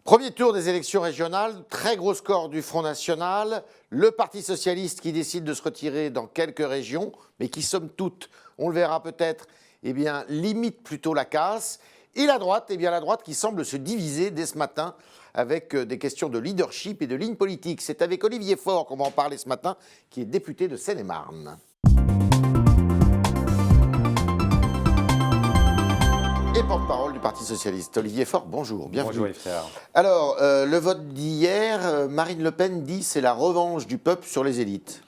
Premier tour des élections régionales, très gros score du Front National, le Parti Socialiste qui décide de se retirer dans quelques régions, mais qui somme toute, on le verra peut-être, limite plutôt la casse. Et la droite, la droite qui semble se diviser dès ce matin avec des questions de leadership et de ligne politique. C'est avec Olivier Faure qu'on va en parler ce matin, qui est député de Seine-et-Marne. Et porte-parole du Parti Socialiste. Olivier Faure, bonjour, bienvenue. Bonjour les frères. Alors, le vote d'hier, Marine Le Pen dit c'est la revanche du peuple sur les élites.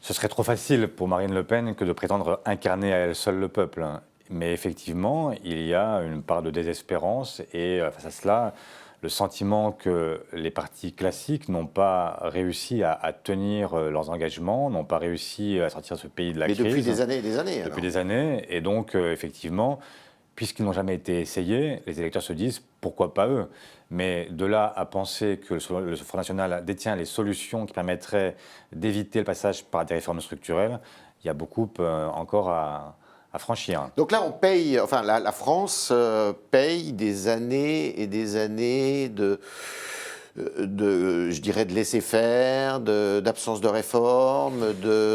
Ce serait trop facile pour Marine Le Pen que de prétendre incarner à elle seule le peuple. Mais effectivement, il y a une part de désespérance et face à cela, le sentiment que les partis classiques n'ont pas réussi à tenir leurs engagements, n'ont pas réussi à sortir ce pays de la crise. Mais depuis des années et des années. Depuis des années. Et donc, effectivement, puisqu'ils n'ont jamais été essayés, les électeurs se disent pourquoi pas eux. Mais de là à penser que le Front National détient les solutions qui permettraient d'éviter le passage par des réformes structurelles, il y a beaucoup encore à franchir. Donc là, on paye, enfin la France paye des années et des années de laisser-faire, d'absence de réforme,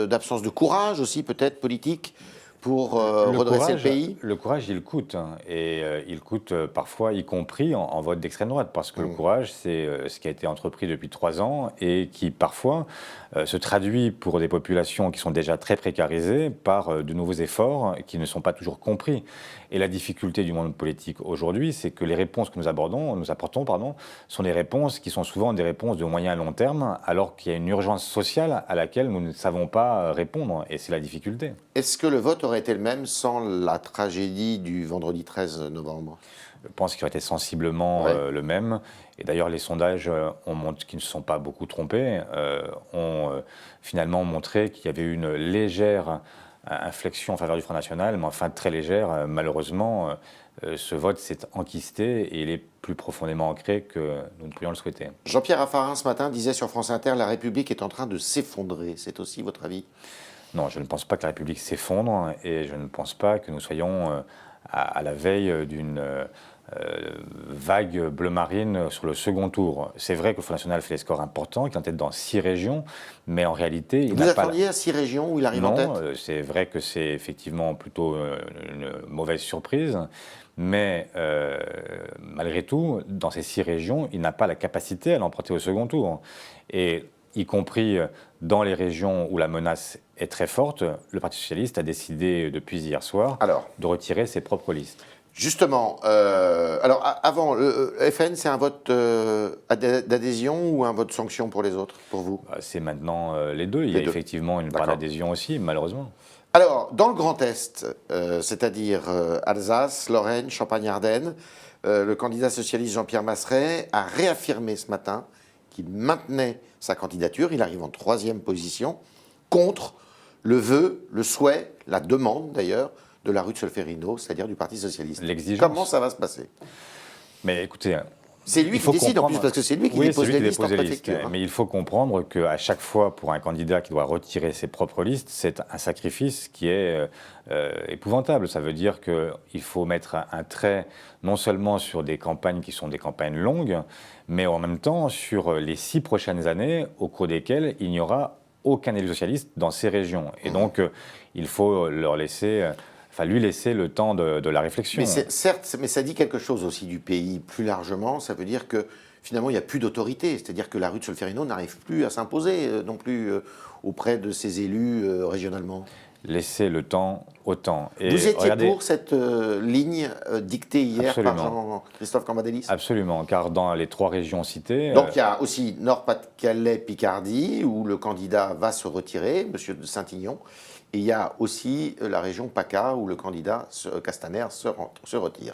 d'absence de courage aussi peut-être politique pour redresser le pays. Le courage, il coûte, et il coûte parfois, y compris en vote d'extrême droite, parce que le courage, c'est ce qui a été entrepris depuis 3 ans et qui parfois se traduit pour des populations qui sont déjà très précarisées par de nouveaux efforts qui ne sont pas toujours compris. Et la difficulté du monde politique aujourd'hui, c'est que les réponses que nous apportons, sont des réponses qui sont souvent des réponses de moyen à long terme, alors qu'il y a une urgence sociale à laquelle nous ne savons pas répondre, et c'est la difficulté. Est-ce que le vote aurait été le même sans la tragédie du vendredi 13 novembre ? Je pense qu'il aurait été sensiblement le même. Et d'ailleurs, les sondages qui ne se sont pas beaucoup trompés, ont finalement montré qu'il y avait une légère inflexion en faveur du Front National, mais enfin très légère. Malheureusement, ce vote s'est enquisté et il est plus profondément ancré que nous ne pouvions le souhaiter. Jean-Pierre Raffarin, ce matin, disait sur France Inter « La République est en train de s'effondrer ». C'est aussi votre avis ? Non, je ne pense pas que la République s'effondre et je ne pense pas que nous soyons à la veille d'une vague bleu marine sur le second tour. C'est vrai que le Front National fait des scores importants, qu'il est en tête dans 6 régions, mais en réalité... Vous attendiez à 6 régions où il arrive en tête ? Non, c'est vrai que c'est effectivement plutôt une mauvaise surprise, mais malgré tout, dans ces 6 régions, il n'a pas la capacité à l'emporter au second tour. Et y compris dans les régions où la menace est très forte, le Parti Socialiste a décidé depuis hier soir de retirer ses propres listes. Justement, avant, le FN, c'est un vote d'adhésion ou un vote sanction pour les autres, pour vous ? C'est maintenant les deux. Il y a effectivement une part d'adhésion aussi, malheureusement. Alors, dans le Grand Est, c'est-à-dire Alsace, Lorraine, Champagne-Ardenne, le candidat socialiste Jean-Pierre Masseret a réaffirmé ce matin qu'il maintenait sa candidature. Il arrive en 3e position contre le vœu, le souhait, la demande d'ailleurs, de la rue de Solferino, c'est-à-dire du Parti Socialiste. L'exigence. Comment ça va se passer ? Mais écoutez... C'est lui qui décide en plus, parce que c'est lui qui dépose les listes en préfecture. Mais il faut comprendre qu'à chaque fois, pour un candidat qui doit retirer ses propres listes, c'est un sacrifice qui est épouvantable. Ça veut dire qu'il faut mettre un trait non seulement sur des campagnes qui sont des campagnes longues, mais en même temps sur les 6 prochaines années au cours desquelles il n'y aura aucun élu socialiste dans ces régions. Et donc, il faut lui laisser le temps de la réflexion. Certes, mais ça dit quelque chose aussi du pays plus largement. Ça veut dire que finalement, il n'y a plus d'autorité. C'est-à-dire que la rue de Solferino n'arrive plus à s'imposer non plus auprès de ses élus régionalement. Laisser le temps au temps. Et vous étiez pour cette ligne dictée hier par Jean-Christophe Cambadélis ? Absolument, car dans les 3 régions citées... Donc il y a aussi Nord-Pas-de-Calais, Picardie, où le candidat va se retirer, M. de Saint-Ignon. Et il y a aussi la région PACA, où le candidat Castaner se retire.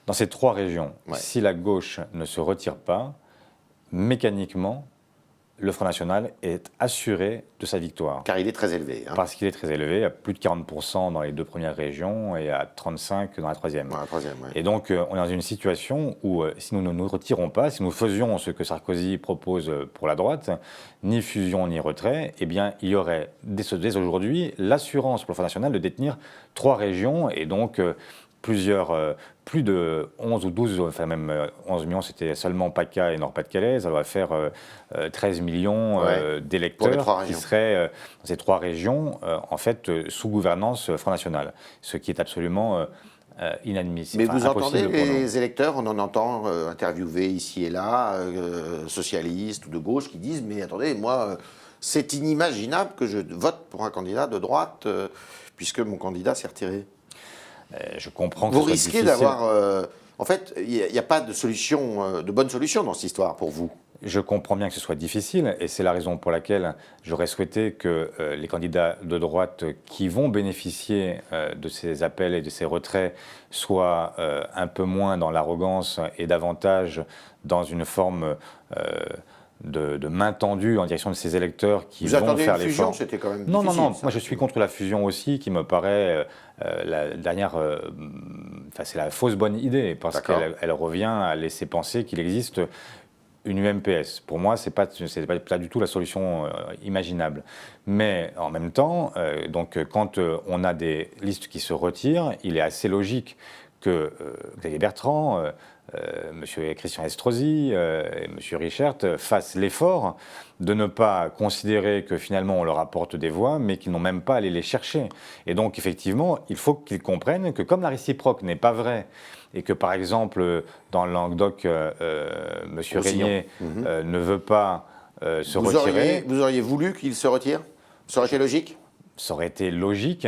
Dans ces 3 régions, si la gauche ne se retire pas, mécaniquement, le Front National est assuré de sa victoire. Car il est très élevé. Parce qu'il est très élevé, à plus de 40% dans les 2 premières régions et à 35% dans la 3e. Et donc, on est dans une situation où, si nous ne nous retirons pas, si nous faisions ce que Sarkozy propose pour la droite, ni fusion ni retrait, eh bien, il y aurait dès aujourd'hui l'assurance pour le Front National de détenir 3 régions et donc plus de 11 ou 12, enfin même 11 millions, c'était seulement PACA et Nord-Pas-de-Calais. Ça doit faire 13 millions d'électeurs qui seraient dans ces 3 régions, en fait, sous gouvernance Front National, ce qui est absolument inadmissible. Mais vous entendez les électeurs, on en entend interviewer ici et là, socialistes ou de gauche, qui disent « Mais attendez, moi, c'est inimaginable que je vote pour un candidat de droite, puisque mon candidat s'est retiré. » Je comprends que vous risquez d'avoir... en fait, il n'y a pas de solution, de bonne solution dans cette histoire pour vous. Je comprends bien que ce soit difficile et c'est la raison pour laquelle j'aurais souhaité que les candidats de droite qui vont bénéficier de ces appels et de ces retraits soient un peu moins dans l'arrogance et davantage dans une forme de main tendue en direction de ces électeurs qui vont faire l'effort. Vous attendiez une fusion, c'était quand même difficile. Non, moi je suis contre la fusion aussi, qui me paraît la dernière... c'est la fausse bonne idée, parce qu'elle revient à laisser penser qu'il existe une UMPS. Pour moi, ce n'est pas du tout la solution imaginable. Mais en même temps, quand on a des listes qui se retirent, il est assez logique que Xavier Bertrand, M. Christian Estrosi et M. Richert fassent l'effort de ne pas considérer que finalement on leur apporte des voix, mais qu'ils n'ont même pas à aller les chercher. Et donc effectivement, il faut qu'ils comprennent que comme la réciproque n'est pas vraie, et que par exemple dans le Languedoc, M. Régnier ne veut pas se retirer... Vous auriez voulu qu'il se retire? Ça aurait été logique? Ça aurait été logique.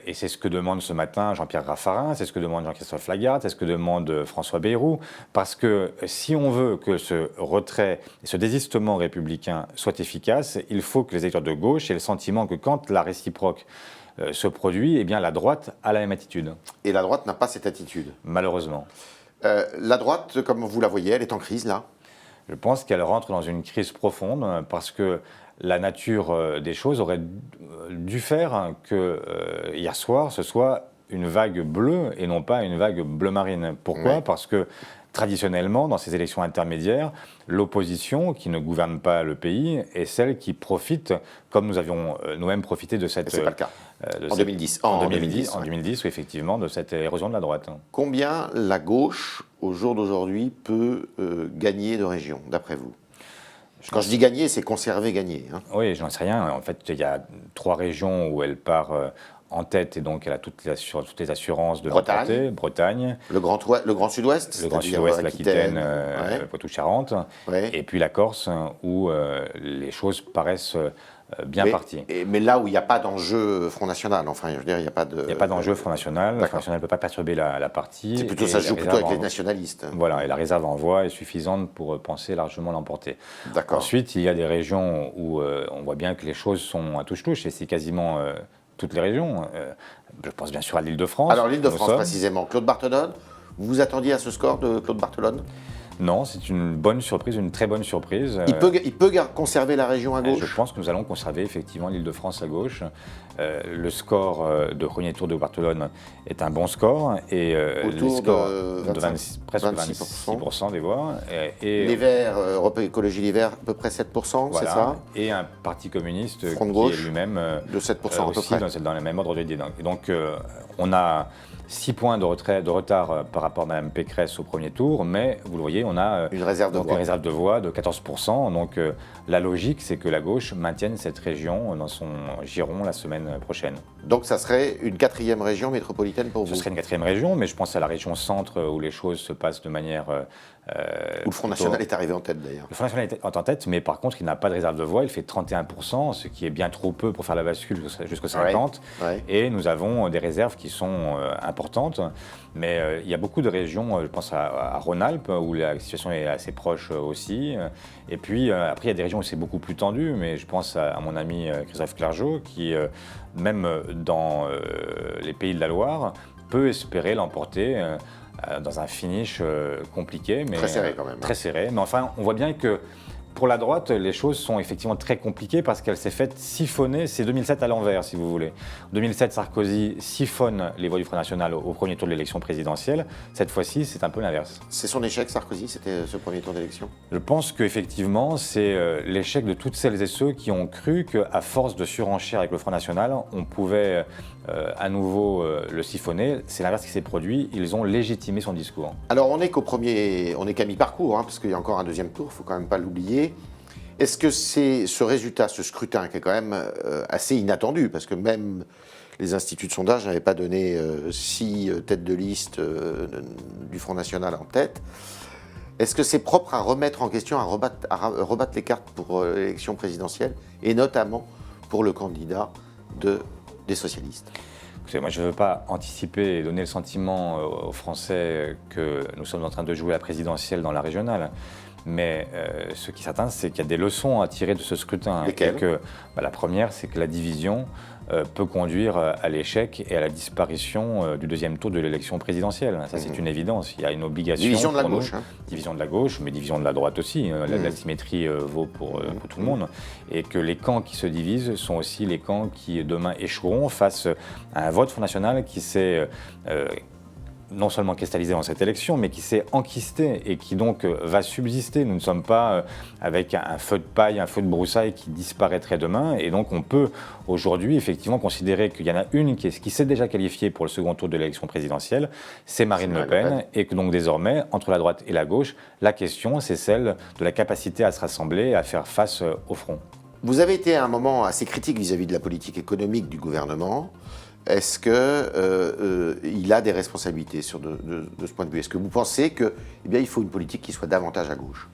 Et c'est ce que demande ce matin Jean-Pierre Raffarin, c'est ce que demande Jean-Christophe Lagarde, c'est ce que demande François Bayrou, parce que si on veut que ce retrait, ce désistement républicain soit efficace, il faut que les électeurs de gauche aient le sentiment que quand la réciproque se produit, eh bien la droite a la même attitude. Et la droite n'a pas cette attitude? Malheureusement. La droite, comme vous la voyez, elle est en crise là? Je pense qu'elle rentre dans une crise profonde parce que la nature des choses aurait dû faire que hier soir, ce soit une vague bleue et non pas une vague bleu marine. Pourquoi? Parce que traditionnellement, dans ces élections intermédiaires, l'opposition qui ne gouverne pas le pays est celle qui profite, comme nous avions nous-mêmes profité de cette... C'est pas le cas. En 2010. En 2010, oui, effectivement, de cette érosion de la droite. Combien la gauche, au jour d'aujourd'hui, peut gagner de régions, d'après vous? Quand je dis gagner, c'est conserver, gagner. Hein. Oui, je n'en sais rien. En fait, il y a 3 régions où elle part en tête et donc elle a toutes les assurances de remporter. Bretagne. Le Grand Sud-Ouest. Le Grand Sud-Ouest, l'Aquitaine, Poitou-Charentes. Et puis la Corse, où les choses paraissent bien parties. Mais là où il n'y a pas d'enjeu Front National, enfin, je veux dire, il n'y a pas de... Il n'y a pas d'enjeu Front National. Le Front National ne peut pas perturber la partie. C'est plutôt, ça se joue plutôt avec les nationalistes. Voilà, et la réserve en voix est suffisante pour penser largement l'emporter. Ensuite, il y a des régions où on voit bien que les choses sont à touche-touche, et c'est quasiment toutes les régions. Je pense bien sûr à l'Île-de-France. Alors l'Île-de-France précisément, Claude Barthelone, vous vous attendiez à ce score de Claude Barthelone? Non, c'est une bonne surprise, une très bonne surprise. Il peut conserver la région à gauche? Je pense que nous allons conserver effectivement l'Île-de-France à gauche. Le score de premier tour de Barthelone est un bon score. Et autour les scores de presque 26% des voix. Les Verts, Europe Écologie Les Verts, à peu près 7%, voilà, c'est ça? Et un parti communiste Front de qui gauche, est lui-même de 7% à peu aussi près. dans le même ordre d'idée. Donc on a 6 points de retard par rapport à Mme Pécresse au premier tour, mais vous le voyez, on a une réserve de voix de 14%. Donc la logique, c'est que la gauche maintienne cette région dans son giron la semaine prochaine. Donc ça serait une 4e région métropolitaine pour vous? Ce serait une 4e région, mais je pense à la région centre où les choses se passent de manière... où le Front National est arrivé en tête d'ailleurs. Le Front National est en tête, mais par contre, il n'a pas de réserve de voix, il fait 31%, ce qui est bien trop peu pour faire la bascule jusqu'au 50%. Et nous avons des réserves qui sont importantes, mais il y a beaucoup de régions, je pense à Rhône-Alpes, où la situation est assez proche aussi. Et puis après, il y a des régions où c'est beaucoup plus tendu, mais je pense à mon ami Christophe Clergeau, qui, même dans les Pays de la Loire, peut espérer l'emporter dans un finish compliqué, mais très serré quand même. Très serré. Mais enfin, on voit bien que Pour la droite, les choses sont effectivement très compliquées parce qu'elle s'est faite siphonner. C'est 2007 à l'envers, si vous voulez. En 2007, Sarkozy siphonne les voix du Front National au premier tour de l'élection présidentielle. Cette fois-ci, c'est un peu l'inverse. C'est son échec, Sarkozy, c'était ce premier tour d'élection? Je pense qu'effectivement, c'est l'échec de toutes celles et ceux qui ont cru qu'à force de surenchère avec le Front National, on pouvait à nouveau le siphonner. C'est l'inverse qui s'est produit. Ils ont légitimé son discours. Alors, on n'est qu'à mi-parcours, parce qu'il y a encore un deuxième tour, il ne faut quand même pas l'oublier. Est-ce que c'est ce résultat, ce scrutin, qui est quand même assez inattendu, parce que même les instituts de sondage n'avaient pas donné 6 têtes de liste du Front National en tête. Est-ce que c'est propre à remettre en question, à rebattre les cartes pour l'élection présidentielle, et notamment pour le candidat des socialistes? Écoutez, moi, je ne veux pas anticiper et donner le sentiment aux Français que nous sommes en train de jouer la présidentielle dans la régionale. Mais ce qui est certain, c'est qu'il y a des leçons à tirer de ce scrutin. Lesquelles? La première, c'est que la division peut conduire à l'échec et à la disparition du deuxième tour de l'élection présidentielle. Ça, c'est une évidence. Il y a une obligation. Division de la gauche. Division de la gauche, mais division de la droite aussi. La symétrie vaut pour tout le monde. Et que les camps qui se divisent sont aussi les camps qui, demain, échoueront face à un vote Front National qui s'est non seulement cristallisé dans cette élection, mais qui s'est enquisté et qui donc va subsister. Nous ne sommes pas avec un feu de paille, un feu de broussailles qui disparaîtrait demain. Et donc on peut aujourd'hui effectivement considérer qu'il y en a une qui s'est déjà qualifiée pour le second tour de l'élection présidentielle, c'est Marine Le Pen. Et que donc désormais, entre la droite et la gauche, la question c'est celle de la capacité à se rassembler et à faire face au front. Vous avez été à un moment assez critique vis-à-vis de la politique économique du gouvernement. Est-ce qu'il a des responsabilités de ce point de vue? Est-ce que vous pensez qu'il faut une politique qui soit davantage à gauche?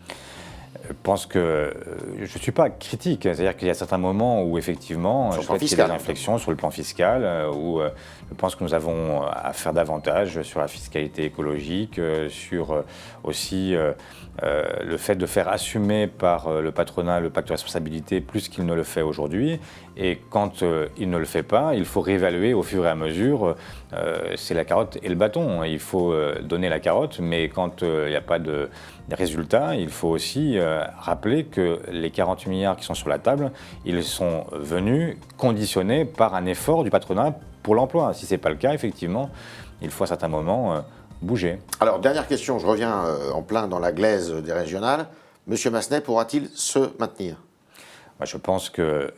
Je pense que je ne suis pas critique, c'est-à-dire qu'il y a certains moments où effectivement, sur le plan il y a fiscal, des réflexions sur le plan fiscal, où je pense que nous avons à faire davantage sur la fiscalité écologique, sur aussi le fait de faire assumer par le patronat le pacte de responsabilité plus qu'il ne le fait aujourd'hui. Et quand il ne le fait pas, il faut réévaluer au fur et à mesure. C'est la carotte et le bâton. Il faut donner la carotte, mais quand il n'y a pas de résultats, il faut aussi rappeler que les 40 milliards qui sont sur la table, ils sont venus conditionnés par un effort du patronat pour l'emploi. Si ce n'est pas le cas, effectivement, il faut à certains moments bouger. Alors, dernière question, je reviens en plein dans la glaise des régionales. Monsieur Massenet pourra-t-il se maintenir? Moi, je pense que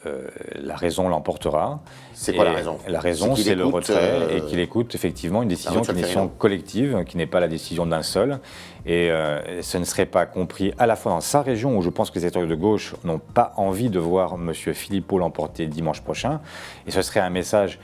la raison l'emportera. C'est quoi la raison? La raison, c'est le retrait et qu'il écoute effectivement une décision qui est une décision collective, qui n'est pas la décision d'un seul. Et ce ne serait pas compris à la fois dans sa région, où je pense que les électeurs de gauche n'ont pas envie de voir M. Philippot l'emporter dimanche prochain. Et ce serait un message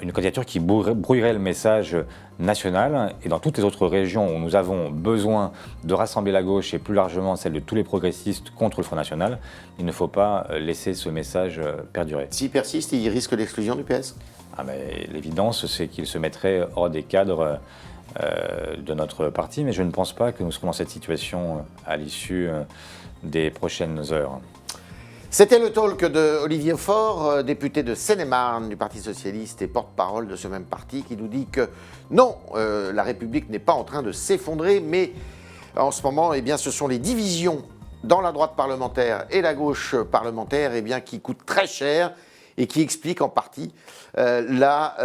une candidature qui brouillerait le message national. Et dans toutes les autres régions où nous avons besoin de rassembler la gauche et plus largement celle de tous les progressistes contre le Front National, il ne faut pas laisser ce message perdurer. S'il persiste, il risque l'exclusion du PS? L'évidence, c'est qu'il se mettrait hors des cadres de notre parti, mais je ne pense pas que nous serons dans cette situation à l'issue des prochaines heures. C'était le talk de Olivier Faure, député de Seine-et-Marne du Parti Socialiste et porte-parole de ce même parti, qui nous dit que non, la République n'est pas en train de s'effondrer, mais en ce moment, ce sont les divisions dans la droite parlementaire et la gauche parlementaire qui coûtent très cher et qui expliquent en partie la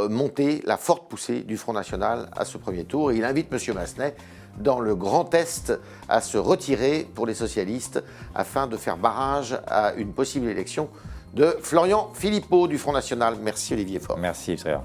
montée, la forte poussée du Front National à ce premier tour. Et il invite M. Massenet dans le Grand Est à se retirer pour les socialistes afin de faire barrage à une possible élection de Florian Philippot du Front National. Merci Olivier Faure. Merci Yves Tréhard.